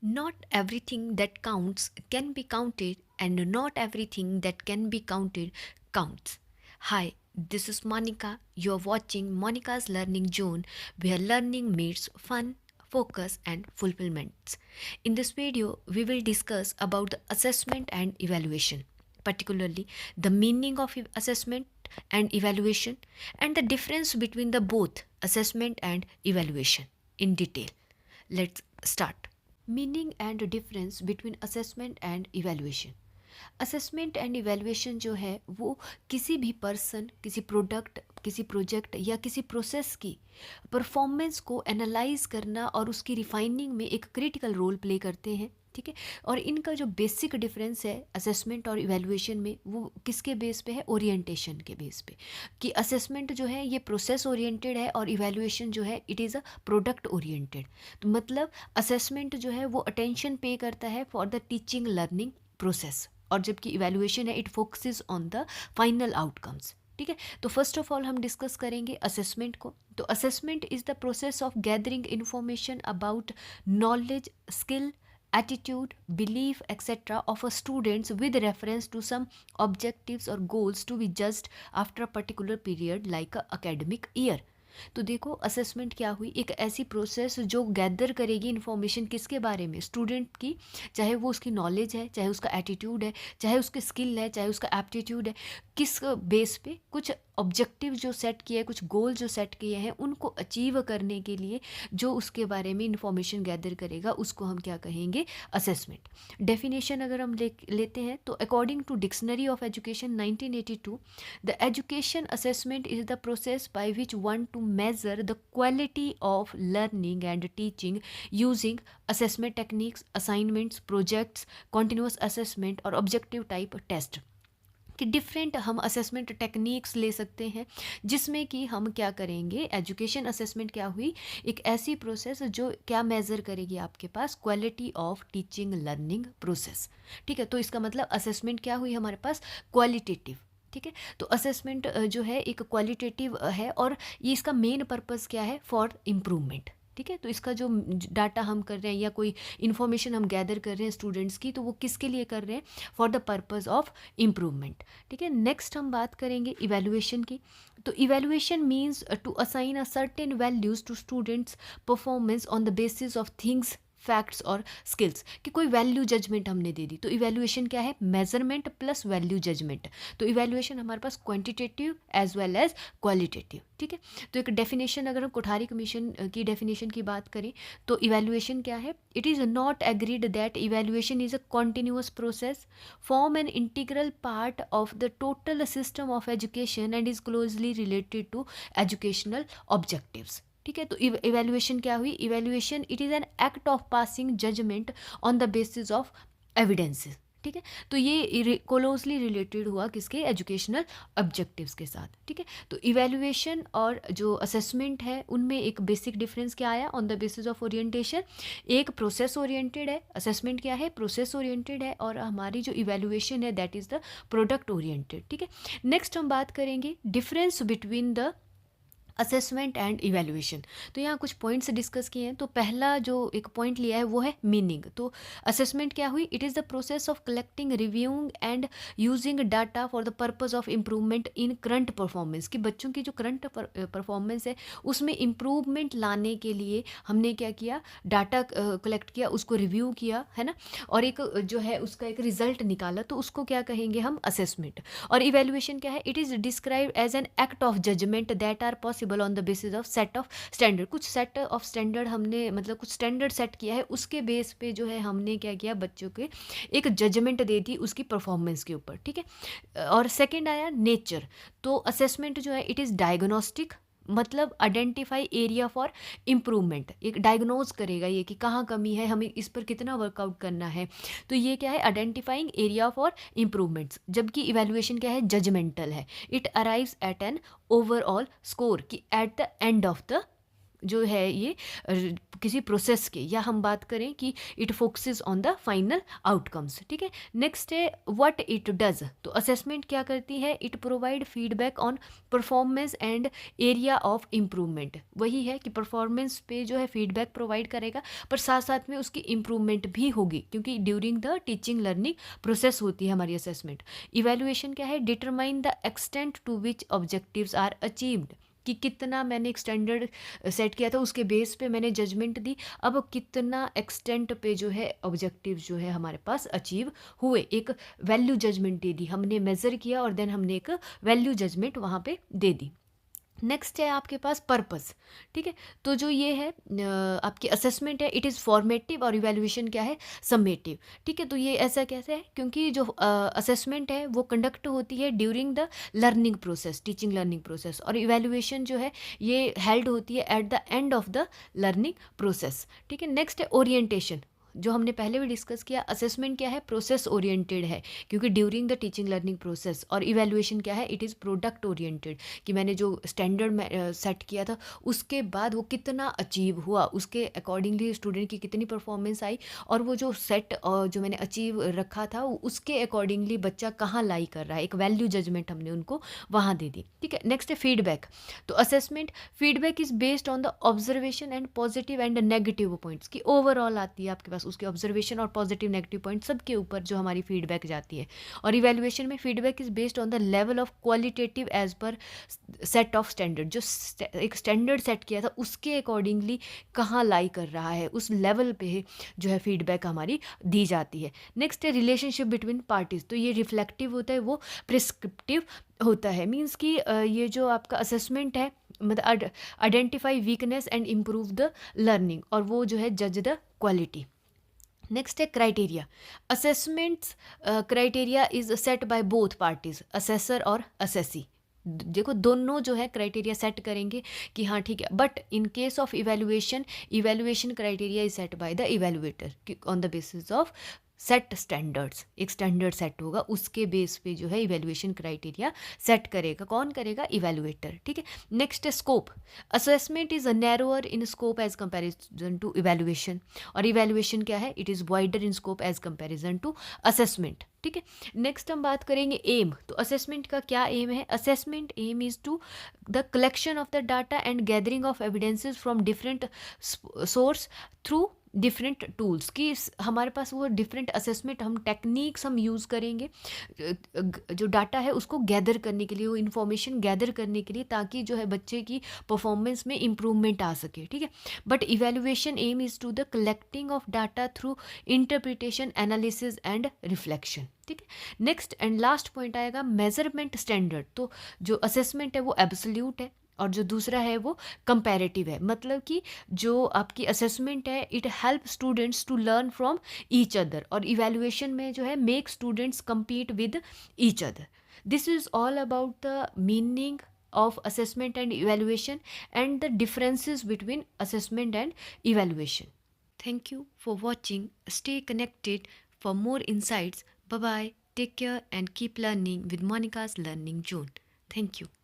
Not everything that counts can be counted, and not everything that can be counted counts. Hi, this is Monica. You're watching Monica's Learning Zone, where learning meets fun, focus, and fulfillment. In this video, we will discuss about the assessment and evaluation, particularly the meaning of assessment and evaluation, and the difference between the both assessment and evaluation in detail. Let's start. Meaning and difference between assessment and evaluation. Assessment and evaluation जो है वो किसी भी person, किसी product, किसी project या किसी process की परफॉर्मेंस को एनालाइज करना और उसकी रिफाइनिंग में एक क्रिटिकल रोल प्ले करते हैं। ठीक है, और इनका जो बेसिक डिफरेंस है असेसमेंट और इवैल्यूएशन में वो किसके बेस पे है? ओरिएंटेशन के बेस पे, कि असेसमेंट जो है ये प्रोसेस ओरिएंटेड है और इवैल्यूएशन जो है it is a product oriented. तो मतलब असेसमेंट जो है वो अटेंशन पे करता है for the teaching learning process, और जबकि इवैल्यूएशन है it focuses on the final outcomes. ठीक है, तो फर्स्ट ऑफ ऑल हम डिस्कस करेंगे असेसमेंट को। तो assessment is the process of gathering information about knowledge, skill, attitude, belief, etc. of a students with reference to some objectives or goals to be judged after a particular period like a academic year. तो देखो assessment क्या हुई, एक ऐसी process जो gather करेगी information किसके बारे में? स्टूडेंट की, चाहे वो उसकी नॉलेज है, चाहे उसका एटीट्यूड है, चाहे उसकी स्किल है, चाहे उसका एप्टीट्यूड है, किस बेस पे कुछ ऑब्जेक्टिव जो सेट किए हैं, कुछ गोल जो सेट किए हैं, उनको अचीव करने के लिए जो उसके बारे में इंफॉर्मेशन गैदर करेगा उसको हम क्या कहेंगे? असेसमेंट। डेफिनेशन अगर हम लेते हैं तो according to dictionary of education 1982, the education assessment is the process by which one to measure the quality of learning and teaching using assessment techniques, assignments, projects, continuous assessment और objective type test। कि different हम assessment techniques ले सकते हैं जिसमें कि हम क्या करेंगे? एजुकेशन असेसमेंट क्या हुई? एक ऐसी प्रोसेस जो क्या मेज़र करेगी आपके पास? Quality of teaching learning process. ठीक है, तो इसका मतलब असेसमेंट क्या हुई हमारे पास? क्वालिटेटिव। ठीक है, तो असेसमेंट जो है एक क्वालिटेटिव है और ये इसका मेन पर्पस क्या है? For improvement. ठीक है, तो इसका जो डाटा हम कर रहे हैं या कोई इन्फॉर्मेशन हम गैदर कर रहे हैं स्टूडेंट्स की, तो वो किसके लिए कर रहे हैं? For the purpose of improvement. ठीक है, नेक्स्ट हम बात करेंगे इवैल्यूएशन की। तो evaluation means to assign a certain values to students performance on the basis of things, facts और स्किल्स, कि कोई वैल्यू जजमेंट हमने दे दी। तो इवैल्यूएशन क्या है? Measurement plus value judgement. तो इवैल्यूएशन हमारे पास quantitative as well as qualitative. ठीक है, तो एक डेफिनेशन अगर हम कोठारी कमीशन की डेफिनेशन की बात करें तो इवैल्यूएशन क्या है? It is not agreed that evaluation is a continuous process, form an integral part of the total system of education and is closely related to educational objectives. ठीक है, तो इवैल्यूएशन क्या हुई? Evaluation it is an act of passing judgment on the basis of evidences. ठीक है, तो ये closely related हुआ किसके? एजुकेशनल ऑब्जेक्टिव्स के साथ। ठीक है, तो इवैल्यूएशन और जो असेसमेंट है उनमें एक बेसिक डिफरेंस क्या आया? On the basis of orientation, एक प्रोसेस ओरिएंटेड है, असेसमेंट क्या है? प्रोसेस ओरिएंटेड है, और हमारी जो इवैल्यूएशन है that is the product oriented. ठीक है, नेक्स्ट हम बात करेंगे difference between the assessment and evaluation. तो यहाँ कुछ पॉइंट्स डिस्कस किए हैं। तो पहला जो एक पॉइंट लिया है वो है मीनिंग। तो असेसमेंट क्या हुई? It is the process of collecting, reviewing and using data for the purpose of improvement in current performance, कि बच्चों की जो करंट परफॉर्मेंस है उसमें इम्प्रूवमेंट लाने के लिए हमने क्या किया? डाटा कलेक्ट किया, उसको रिव्यू किया, है ना, और एक जो है उसका एक रिजल्ट निकाला, तो उसको क्या कहेंगे हम? असेसमेंट। और इवैल्यूएशन क्या है? It is describe as an act of judgment that are possible on the basis of set of standard. कुछ सेट ऑफ स्टैंडर्ड हमने, मतलब कुछ स्टैंडर्ड सेट किया है, उसके बेस पे जो है हमने क्या किया? बच्चों के एक जजमेंट दे दी उसकी परफॉर्मेंस के ऊपर। ठीक है, और सेकंड आया नेचर। तो असेसमेंट जो है इट इज़ डायग्नोस्टिक, मतलब आइडेंटिफाई एरिया फॉर इम्प्रूवमेंट, एक डायग्नोज करेगा ये कि कहाँ कमी है, हमें इस पर कितना वर्कआउट करना है। तो ये क्या है? Identifying area for improvements. जबकि इवैल्यूएशन क्या है? जजमेंटल है, it arrives at an overall score, कि at the end of the जो है ये किसी प्रोसेस के, या हम बात करें कि it focuses on the final outcomes. ठीक है, नेक्स्ट है व्हाट इट डज। तो असेसमेंट क्या करती है, it provide feedback on performance and area of improvement. वही है कि परफॉर्मेंस पे जो है फीडबैक प्रोवाइड करेगा, पर साथ साथ में उसकी इम्प्रूवमेंट भी होगी, क्योंकि during the teaching learning process होती है हमारी असेसमेंट। इवेल्युएशन क्या है, determine the extent to which objectives are achieved, कि कितना मैंने एक स्टैंडर्ड सेट किया था उसके बेस पे मैंने जजमेंट दी, अब कितना एक्सटेंट पे जो है ऑब्जेक्टिव जो है हमारे पास अचीव हुए, एक वैल्यू जजमेंट दे दी, हमने मेज़र किया और देन हमने एक वैल्यू जजमेंट वहाँ पे दे दी। नेक्स्ट है आपके पास पर्पस। ठीक है, तो जो ये है आपकी असेसमेंट है, इट इज़ फॉर्मेटिव, और इवैल्यूएशन क्या है, समेटिव। ठीक है, तो ये ऐसा कैसे है, क्योंकि जो असेसमेंट है वो कंडक्ट होती है during the learning process, teaching learning process, और इवैल्यूएशन जो है ये हेल्ड होती है eight the end of the learning process. ठीक है, नेक्स्ट है ओरिएंटेशन, जो हमने पहले भी डिस्कस किया। असेसमेंट क्या है, प्रोसेस ओरिएंटेड है, क्योंकि during the teaching learning process, और इवैल्यूएशन क्या है, इट इज़ प्रोडक्ट ओरिएंटेड, कि मैंने जो स्टैंडर्ड सेट किया था उसके बाद वो कितना अचीव हुआ, उसके अकॉर्डिंगली स्टूडेंट की कितनी परफॉर्मेंस आई, और वो जो सेट जो मैंने अचीव रखा था उसके अकॉर्डिंगली बच्चा कहाँ लाई कर रहा है, एक वैल्यू जजमेंट हमने उनको वहाँ दे दी। ठीक है, नेक्स्ट है फीडबैक। तो assessment feedback is based on the observation and positive and negative points, की ओवरऑल आती है आपके पास उसके ऑब्जर्वेशन और पॉजिटिव नेगेटिव पॉइंट सबके ऊपर जो हमारी फीडबैक जाती है। और इवैल्यूएशन में feedback is based on the level of qualitative as पर सेट ऑफ स्टैंडर्ड, जो एक स्टैंडर्ड सेट किया था उसके अकॉर्डिंगली कहाँ लाई कर रहा है, उस लेवल पे जो है फीडबैक हमारी दी जाती है। नेक्स्ट है रिलेशनशिप बिटवीन पार्टीज। तो ये रिफ्लेक्टिव होता है, वो प्रिस्क्रिप्टिव होता है, मीन्स कि ये जो आपका असेसमेंट है मतलब identify weakness and improve the learning, और वो जो है जज द क्वालिटी। नेक्स्ट है criteria. Assessments criteria is set by both parties, assessor और असेसी। देखो दोनों जो है क्राइटेरिया सेट करेंगे कि हाँ ठीक है, but in case of evaluation, evaluation criteria is set by the evaluator on the basis of set standards. एक स्टैंडर्ड सेट होगा, उसके बेस पे जो है इवैल्यूएशन क्राइटेरिया सेट करेगा। कौन करेगा, इवैल्यूएटर। ठीक है, नेक्स्ट है scope. Assessment is narrower in scope as comparison to evaluation, और इवैल्यूएशन क्या है, it is wider in scope as comparison to assessment. ठीक है, नेक्स्ट हम बात करेंगे एम। तो असेसमेंट का क्या एम है, assessment aim is to the collection of the data and gathering of evidences from different source through different tools, की हमारे पास वो डिफरेंट असेसमेंट हम टेक्निक्स हम यूज़ करेंगे जो डाटा है उसको गैदर करने के लिए, वो इन्फॉर्मेशन गैदर करने के लिए, ताकि जो है बच्चे की परफॉर्मेंस में इम्प्रूवमेंट आ सके। ठीक है, but evaluation aim is to the collecting of data through interpretation, analysis and reflection. ठीक है, नेक्स्ट एंड लास्ट पॉइंट आएगा मेजरमेंट स्टैंडर्ड। तो जो असेसमेंट है वो एब्सोल्यूट है, और जो दूसरा है वो कंपैरेटिव है, मतलब कि जो आपकी असेसमेंट है it help students to learn from each other, और इवैल्यूएशन में जो है make students compete with each other. This is all about the meaning of assessment and evaluation and the differences between assessment and evaluation. Thank you for watching. Stay connected for more insights. Bye bye. Take care and keep learning with Monica's Learning Zone. Thank you.